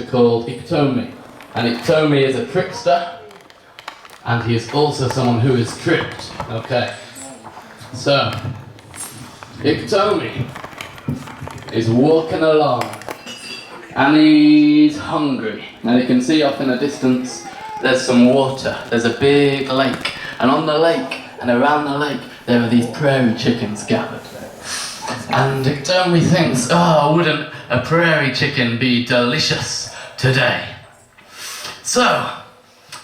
called Iktomi, and Iktomi is a trickster, and he is also someone who is tricked. Okay, so Iktomi is walking along, and he's hungry. Now you can see off in the distance there's some water. There's a big lake, and on the lake and around the lake there are these prairie chickens gathered. And Iktomi thinks, oh, wouldn't a prairie chicken be delicious today? So,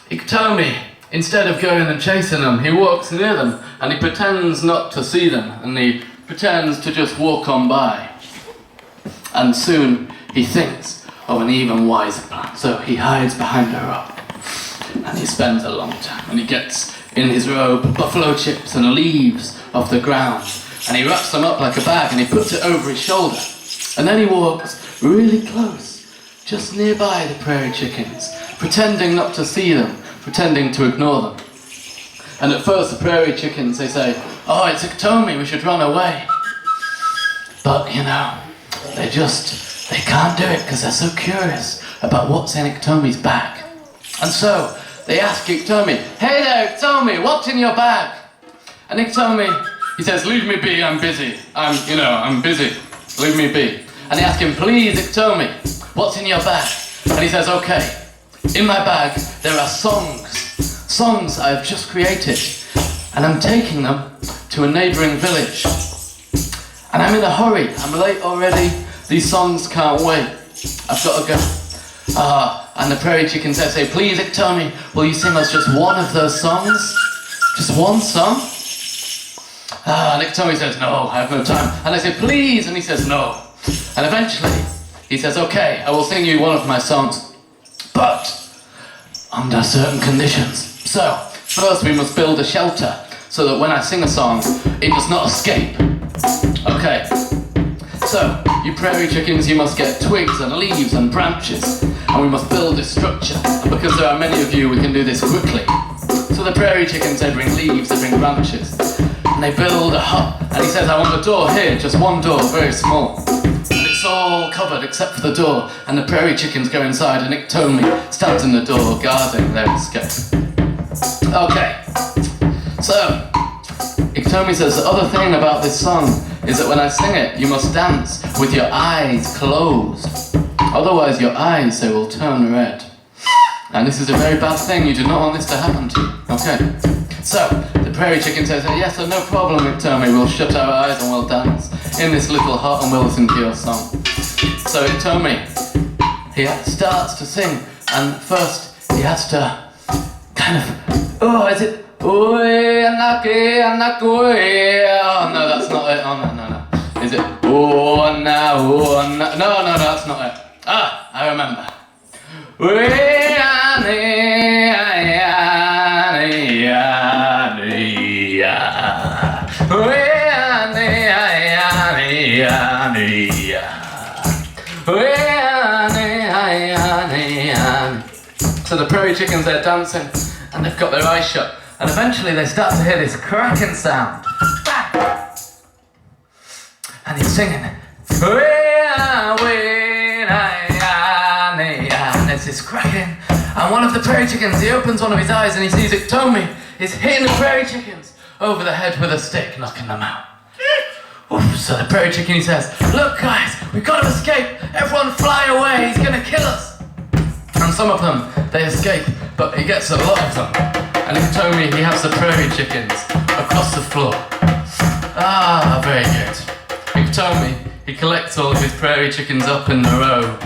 Iktomi, instead of going and chasing them, he walks near them and he pretends not to see them, and he pretends to just walk on by. And soon he thinks of an even wiser plan. So he hides behind a rock and he spends a long time, and he gets in his robe buffalo chips and leaves off the ground, and he wraps them up like a bag and he puts it over his shoulder, and then he walks really close, just nearby the prairie chickens, pretending not to see them, pretending to ignore them. And at first the prairie chickens, they say, oh, it's Iktomi, we should run away. But you know, they can't do it because they're so curious about what's in Iktomi's bag. And so they ask Iktomi, hey there Iktomi, what's in your bag? And Iktomi, he says, leave me be, I'm busy. I'm busy, leave me be. And they ask him, please Iktomi, what's in your bag? And he says, okay, in my bag there are songs I've just created, and I'm taking them to a neighbouring village. And I'm in a hurry, I'm late already, these songs can't wait, I've got to go. And the prairie chicken says, say, please Iktomi, will you sing us just one of those songs? Just one song? And Iktomi says, no, I have no time. And I say, please, and he says, no. And eventually, he says, okay, I will sing you one of my songs, but under certain conditions. So, first we must build a shelter, so that when I sing a song, it does not escape. Okay, so, you prairie chickens, you must get twigs and leaves and branches, and we must build this structure. And because there are many of you, we can do this quickly. So the prairie chickens, they bring leaves, they bring branches, and they build a hut. And he says, I want a door here, just one door, very small. And it's all covered except for the door, and the prairie chickens go inside, and Iktomi stands in the door, guarding their escape. Okay, so Iktomi says, the other thing about this song is that when I sing it, you must dance with your eyes closed. Otherwise your eyes, they will turn red. And this is a very bad thing, you do not want this to happen to you. Okay, so the prairie chicken says, yes, no problem Iktomi, we'll shut our eyes and we'll dance in this little hut and we'll listen to your song. So Iktomi, he starts to sing, and first he has to kind of, is it? Oh, no, that's not it. Oh, no. Is it? Oh, no, that's not it. I remember. So the prairie chickens, they're dancing, and they've got their eyes shut, and eventually they start to hear this cracking sound. Bang! And he's singing, and there's this cracking, and one of the prairie chickens, he opens one of his eyes and he sees Iktomi is hitting the prairie chickens over the head with a stick, knocking them out. Oof, so the prairie chicken, he says, look guys, we've got to escape, everyone fly away, he's gonna kill us. And some of them, they escape, but he gets a lot of them. And Iktomi, he has the prairie chickens across the floor. Very good. Iktomi, he collects all of his prairie chickens up in the row,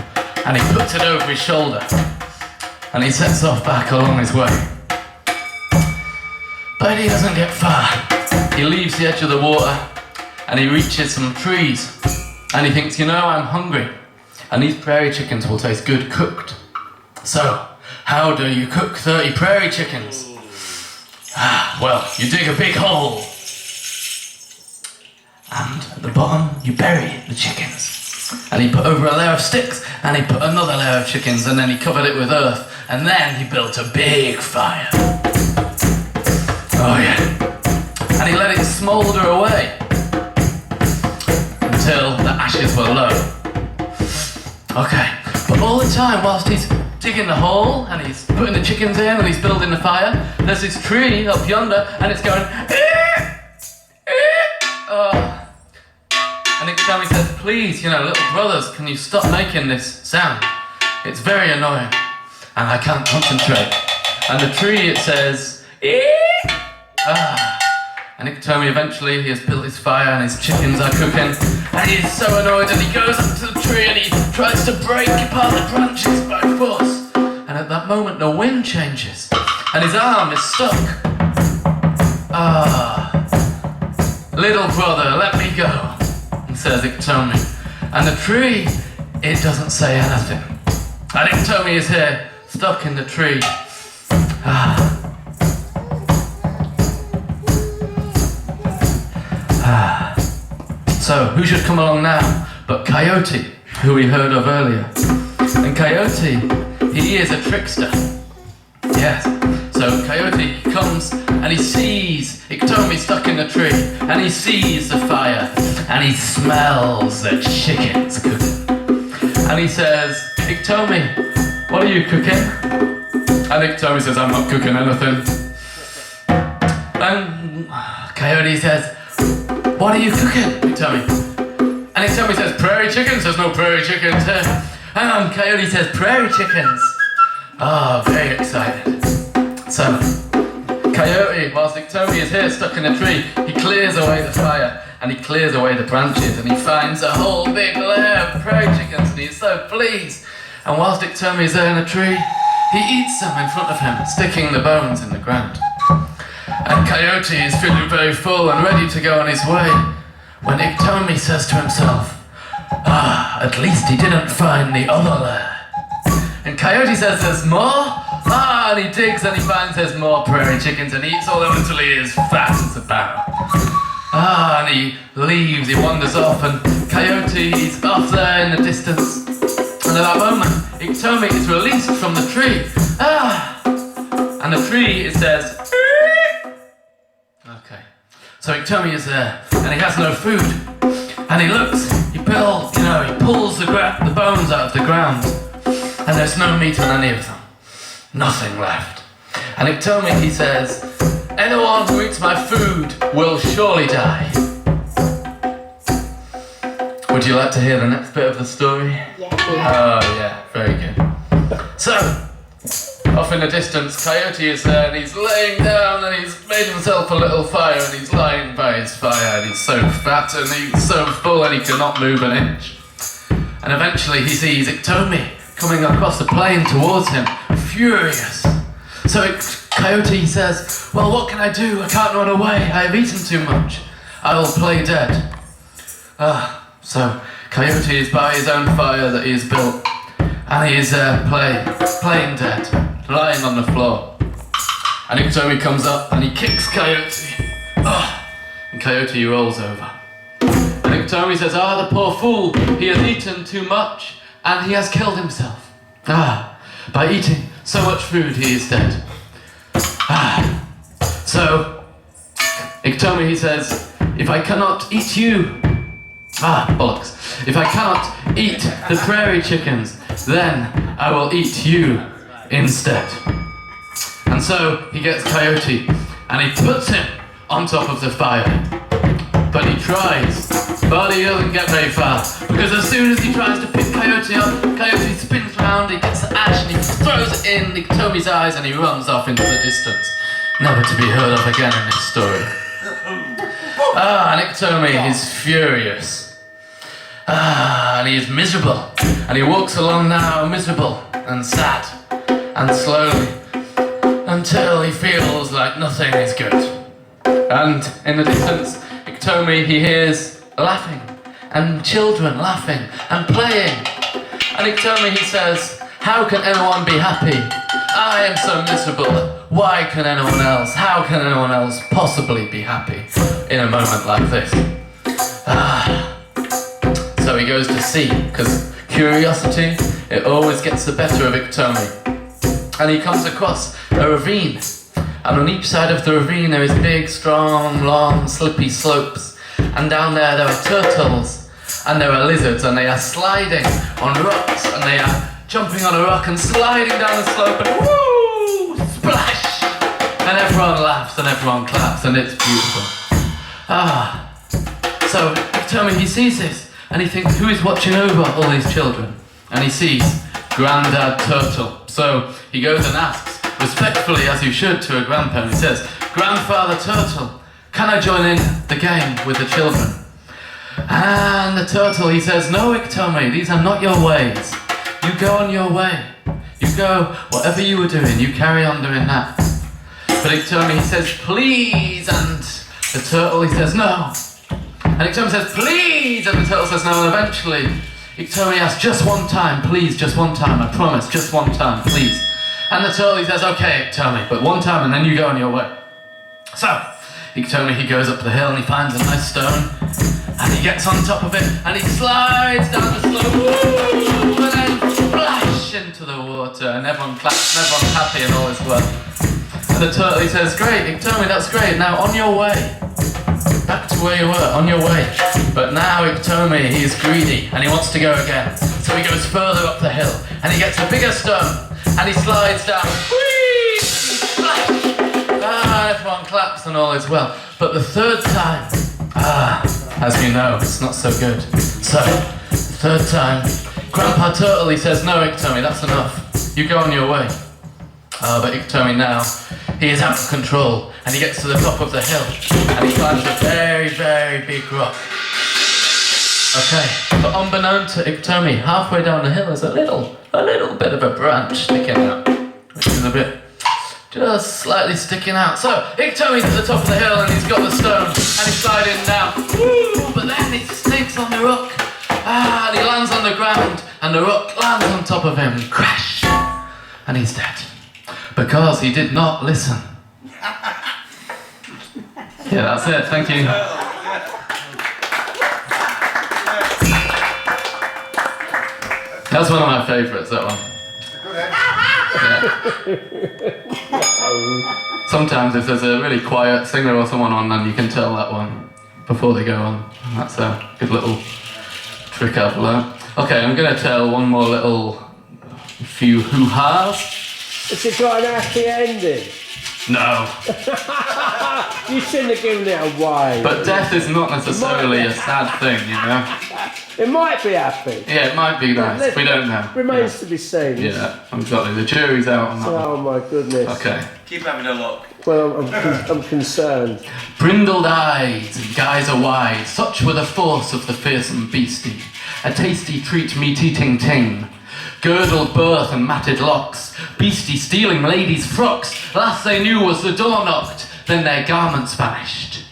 and he puts it over his shoulder, and he sets off back along his way. But he doesn't get far. He leaves the edge of the water, and he reaches some trees, and he thinks, I'm hungry, and these prairie chickens will taste good cooked. So, how do you cook 30 prairie chickens? Well, you dig a big hole, and at the bottom you bury the chickens. And he put over a layer of sticks, and he put another layer of chickens, and then he covered it with earth, and then he built a big fire. Oh yeah. And he let it smoulder away until the ashes were low. Okay, But all the time, whilst he's digging the hole, and he's putting the chickens in, and he's building the fire, there's this tree up yonder, and it's going, oh. And Iktomi says, please, little brothers, can you stop making this sound? It's very annoying, and I can't concentrate. And the tree, it says, And Iktomi eventually, he has built his fire and his chickens are cooking, and he's so annoyed and he goes up to the tree and he tries to break apart the branches by force. And at that moment the wind changes and his arm is stuck. Little brother, let me go, says Iktomi. And the tree, it doesn't say anything. And Iktomi is here, stuck in the tree. So, who should come along now but Coyote, who we heard of earlier. And Coyote, he is a trickster. Yes. So Coyote comes and he sees Iktomi stuck in the tree, and he sees the fire, and he smells the chickens cooking. And he says, Iktomi, what are you cooking? And Iktomi says, I'm not cooking anything. And Coyote says, what are you cooking, Iktomi? And Iktomi says, prairie chickens. There's no prairie chickens here. And Coyote says, prairie chickens. Very excited. So, Coyote, whilst Iktomi is here stuck in a tree, he clears away the fire and he clears away the branches and he finds a whole big layer of prairie chickens and he's so pleased. And whilst Iktomi is there in a tree, he eats them in front of him, sticking the bones in the ground. And Coyote is feeling very full and ready to go on his way, when Iktomi says to himself, at least he didn't find the other lair. And Coyote says, there's more? And he digs and he finds there's more prairie chickens and he eats all of them until he is fat as a barrel. And he leaves, he wanders off, and Coyote's off there in the distance. And at that moment, Iktomi is released from the tree. And the tree, it says, okay. So Iktomi is there, and he has no food. And he looks, he pulls the bones out of the ground. And there's no meat on any of them. Nothing left. And Iktomi, he says, anyone who eats my food will surely die. Would you like to hear the next bit of the story? Yeah. Oh yeah, very good. So, off in the distance, Coyote is there and he's laying down and he's made himself a little fire and he's lying by his fire and he's so fat and he's so full and he cannot move an inch. And eventually he sees Iktomi coming across the plain towards him, furious. So Coyote says, well, what can I do? I can't run away. I have eaten too much. I will play dead. So Coyote is by his own fire that he has built, and he is playing dead, lying on the floor. And Iktomi comes up and he kicks Coyote. And Coyote rolls over. And Iktomi says, the poor fool, he has eaten too much. And he has killed himself. By eating so much food, he is dead. So, Iktomi, he says, if I cannot eat you, bollocks. If I cannot eat the prairie chickens, then I will eat you instead. And so, he gets Coyote, and he puts him on top of the fire. But he tries, but he doesn't get very far, because as soon as he tries to pick Coyote up, Coyote spins round, he gets the ash and he throws it in Iktomi's eyes and he runs off into the distance, never to be heard of again in this story. And Iktomi is furious. And he is miserable, and he walks along now miserable and sad and slowly until he feels like nothing is good. And in the distance, Iktomi, he hears laughing, and children laughing and playing. And Iktomi, he says, how can anyone be happy? I am so miserable. Why can anyone else? How can anyone else possibly be happy in a moment like this? So he goes to see, because curiosity, it always gets the better of Iktomi. And he comes across a ravine. And on each side of the ravine there is big, strong, long, slippy slopes. And down there are turtles, and there are lizards, and they are sliding on rocks, and they are jumping on a rock and sliding down the slope and woo! Splash! And everyone laughs and everyone claps and it's beautiful. So Tommy, he sees this and he thinks, who is watching over all these children? And he sees Grandad Turtle. So he goes and asks, respectfully as you should to a grandparent, he says, Grandfather Turtle, can I join in the game with the children? And the turtle, he says, no, Iktomi, these are not your ways. You go on your way. You go, whatever you were doing, you carry on doing that. But Iktomi, he says, please, and the turtle, he says, no. And Iktomi says, please, and the turtle says, no, and eventually Iktomi asks, just one time, please, just one time, I promise, just one time, please. And the turtle, he says, okay, Iktomi, but one time and then you go on your way. So, Iktomi, he goes up the hill and he finds a nice stone and he gets on top of it and he slides down the slope, woo, and then splash into the water and everyone claps and everyone's happy and all is well. And the turtle, he says, great, Iktomi, that's great, now on your way. Back to where you were, on your way. But now Iktomi, he is greedy and he wants to go again. So he goes further up the hill and he gets a bigger stone and he slides down. Whee! Splash! Everyone claps and all is well. But the third time, as you know, it's not so good. So, the third time, Grandpa Turtle, he says, no, Iktomi, that's enough. You go on your way. But Iktomi now, he is out of control and he gets to the top of the hill and he climbs a very, very big rock. Okay, but unbeknown to Iktomi, halfway down the hill is a little bit of a branch sticking out, which is a bit, just slightly sticking out. So, Iktomi's at the top of the hill and he's got the stone and he's sliding down. Woo! But then he sneaks on the rock. And he lands on the ground and the rock lands on top of him. Crash! And he's dead. Because he did not listen. Yeah, that's it. Thank you. That's one of my favourites, that one. Yeah. Sometimes if there's a really quiet singer or someone on, then you can tell that one before they go on. And that's a good little trick I've learned. Okay, I'm going to tell one more little few hoo-has. Has it got an happy ending? No. You shouldn't have given it away. But death is not necessarily a sad thing, you know? It might be happy. Yeah, it might be nice. We don't know. Remains to be seen. Yeah, exactly. The jury's out on that one. Oh my goodness. Okay. Keep having a look. Well, I'm concerned. Brindled eyes and geyser wide, such were the force of the fearsome beastie. A tasty treat meat-eating ting. Girdled birth and matted locks, beastie stealing ladies' frocks. Last they knew was the door knocked, then their garments vanished.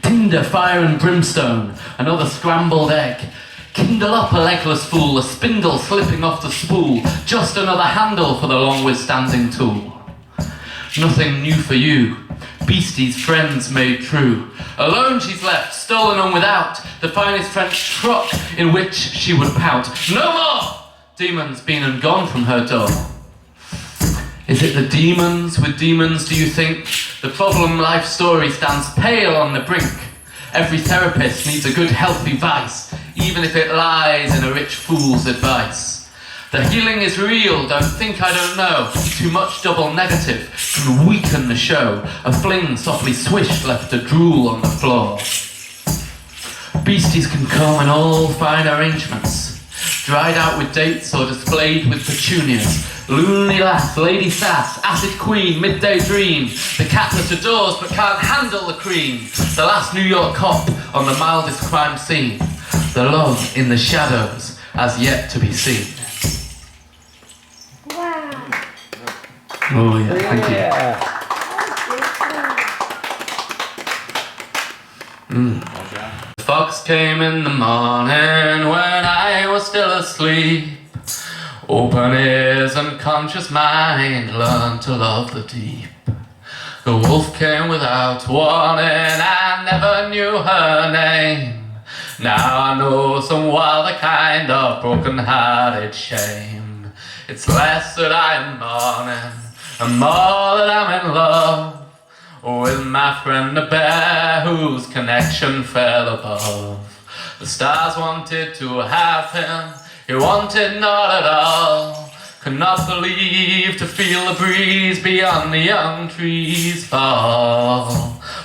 Tinder, fire and brimstone, another scrambled egg. Kindle up a legless fool, a spindle slipping off the spool, just another handle for the long withstanding tool. Nothing new for you, beastie's friends made true. Alone she's left, stolen on without, the finest French frock in which she would pout. No more! Demons been and gone from her door. Is it the demons with demons, do you think? The problem life story stands pale on the brink. Every therapist needs a good healthy vice, even if it lies in a rich fool's advice. The healing is real, don't think I don't know. Too much double negative can weaken the show. A fling softly swished left a drool on the floor. Beasties can come in all fine arrangements, dried out with dates or displayed with petunias. Loony lass, lady sass, acid queen, midday dream. The cat that adores but can't handle the cream. The last New York cop on the mildest crime scene. The love in the shadows as yet to be seen. Wow. Oh yeah, thank you. The fox came in the morning when I was still asleep. Open ears and conscious mind learn to love the deep. The wolf came without warning, I never knew her name. Now I know some wilder kind of broken-hearted shame. It's less that I am mourning, and more that I'm in love with my friend the bear, whose connection fell above. The stars wanted to have him, he wanted not at all. Could not believe to feel the breeze beyond the young trees fall.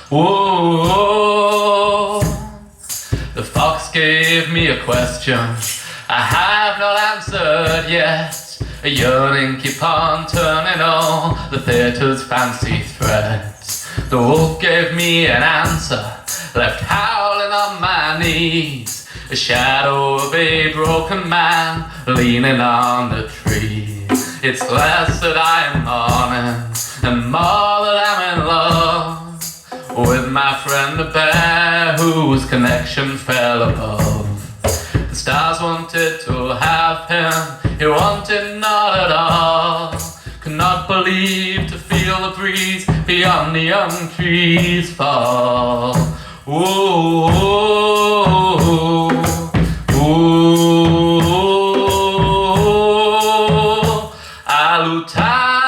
Whoa. The fox gave me a question I have not answered yet. A yearning keep on turning all the theatre's fancy threads. The wolf gave me an answer, left howling on my knees. A shadow of a broken man leaning on the tree. It's less that I am mourning and more that I'm in love with my friend the bear whose connection fell above. The stars wanted to have him, he wanted not at all. Could not believe to feel the breeze beyond the young trees fall. Ooh, ooh, ooh, Alutare.